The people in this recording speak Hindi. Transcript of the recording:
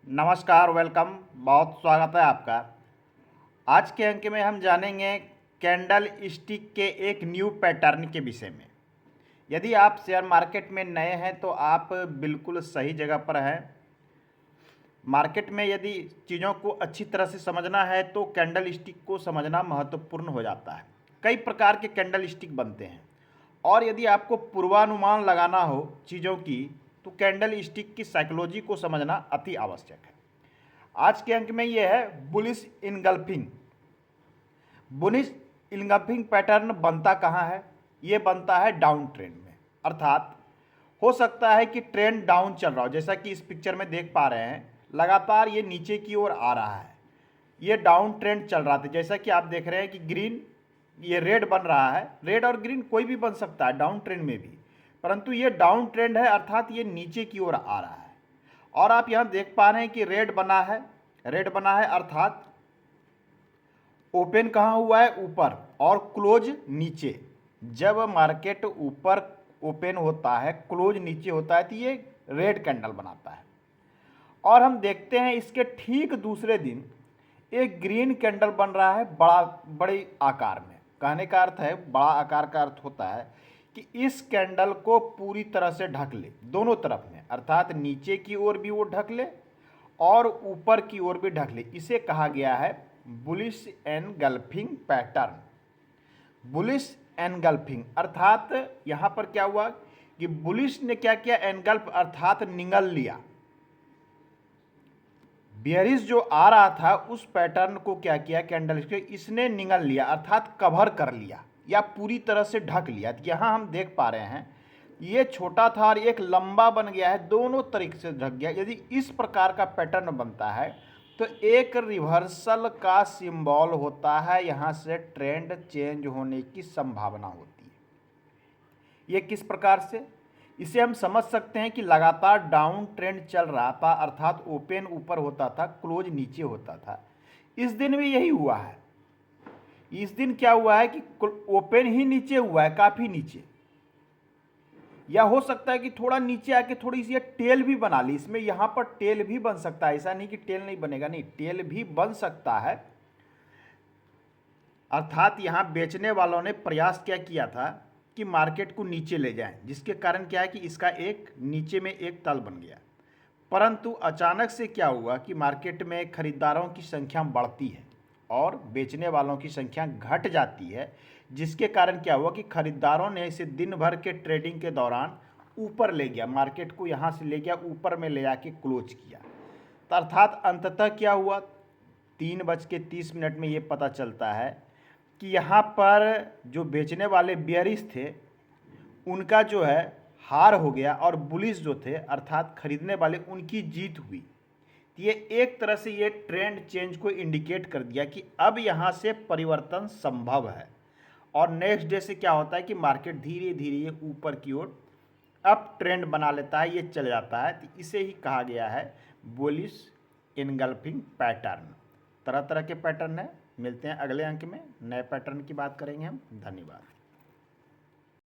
नमस्कार, वेलकम। बहुत स्वागत है आपका। आज के अंक में हम जानेंगे कैंडल स्टिक के एक न्यू पैटर्न के विषय में। यदि आप शेयर मार्केट में नए हैं तो आप बिल्कुल सही जगह पर हैं। मार्केट में यदि चीज़ों को अच्छी तरह से समझना है तो कैंडल स्टिक को समझना महत्वपूर्ण हो जाता है। कई प्रकार के कैंडल स्टिक बनते हैं और यदि आपको पूर्वानुमान लगाना हो चीज़ों की तो कैंडल स्टिक की साइकोलॉजी को समझना अति आवश्यक है। आज के अंक में यह है bullish engulfing. Bullish engulfing pattern बनता कहाँ है? ये बनता है डाउन ट्रेंड में, अर्थात हो सकता है कि ट्रेंड डाउन चल रहा हो, जैसा कि इस पिक्चर में देख पा रहे हैं। लगातार ये नीचे की ओर आ रहा है, ये डाउन ट्रेंड चल रहा था। जैसा कि आप देख रहे हैं कि ग्रीन, ये रेड बन रहा है। रेड और ग्रीन कोई भी बन सकता है डाउन ट्रेंड में भी, परंतु ये डाउन ट्रेंड है, अर्थात ये नीचे की ओर आ रहा है। और आप यहाँ देख पा रहे हैं कि रेड बना है, रेड बना है, अर्थात ओपन कहाँ हुआ है? ऊपर, और क्लोज नीचे। जब मार्केट ऊपर ओपन होता है, क्लोज नीचे होता है, तो ये रेड कैंडल बनाता है। और हम देखते हैं इसके ठीक दूसरे दिन एक ग्रीन कैंडल बन रहा है, बड़े आकार में। कहने का अर्थ है, बड़ा आकार का अर्थ होता है कि इस कैंडल को पूरी तरह से ढक ले, दोनों तरफ में, अर्थात नीचे की ओर भी वो ढक ले और ऊपर की ओर भी ढक ले। इसे कहा गया है bullish engulfing pattern. Bullish engulfing अर्थात यहाँ पर क्या हुआ कि बुलिश ने क्या किया? एनगल्फ अर्थात निगल लिया। बियरिश जो आ रहा था उस पैटर्न को क्या किया? कैंडल के इसने निगल लिया, अर्थात कवर कर लिया या पूरी तरह से ढक लिया। यहाँ हम देख पा रहे हैं ये छोटा था और एक लंबा बन गया है, दोनों तरीके से ढक गया। यदि इस प्रकार का पैटर्न बनता है तो एक रिवर्सल का सिंबल होता है, यहाँ से ट्रेंड चेंज होने की संभावना होती है। ये किस प्रकार से? इसे हम समझ सकते हैं कि लगातार डाउन ट्रेंड चल रहा था, अर्थात ओपन ऊपर होता था, क्लोज नीचे होता था। इस दिन भी यही हुआ है। इस दिन क्या हुआ है कि ओपन ही नीचे हुआ है, काफी नीचे, या हो सकता है कि थोड़ा नीचे आके थोड़ी सी टेल भी बना ली। इसमें यहां पर टेल भी बन सकता है, ऐसा नहीं कि टेल नहीं बनेगा, नहीं, टेल भी बन सकता है। अर्थात यहां बेचने वालों ने प्रयास क्या किया था कि मार्केट को नीचे ले जाएं, जिसके कारण क्या है कि इसका एक नीचे में एक तल बन गया। परंतु अचानक से क्या हुआ कि मार्केट में खरीदारों की संख्या बढ़ती है और बेचने वालों की संख्या घट जाती है, जिसके कारण क्या हुआ कि खरीदारों ने इसे दिन भर के ट्रेडिंग के दौरान ऊपर ले गया, मार्केट को यहाँ से ले गया, ऊपर में ले जाके क्लोज किया। तो अर्थात अंततः क्या हुआ? 3:30 में ये पता चलता है कि यहाँ पर जो बेचने वाले बियरिश थे उनका जो है हार हो गया और बुलिश जो थे अर्थात खरीदने वाले, उनकी जीत हुई। ये एक तरह से ये ट्रेंड चेंज को इंडिकेट कर दिया कि अब यहाँ से परिवर्तन संभव है। और नेक्स्ट डे से क्या होता है कि मार्केट धीरे धीरे ये ऊपर की ओर अप ट्रेंड बना लेता है, ये चल जाता है। तो इसे ही कहा गया है बुलिश इनगल्फिंग पैटर्न। तरह तरह के पैटर्न है। मिलते हैं अगले अंक में, नए पैटर्न की बात करेंगे हम। धन्यवाद।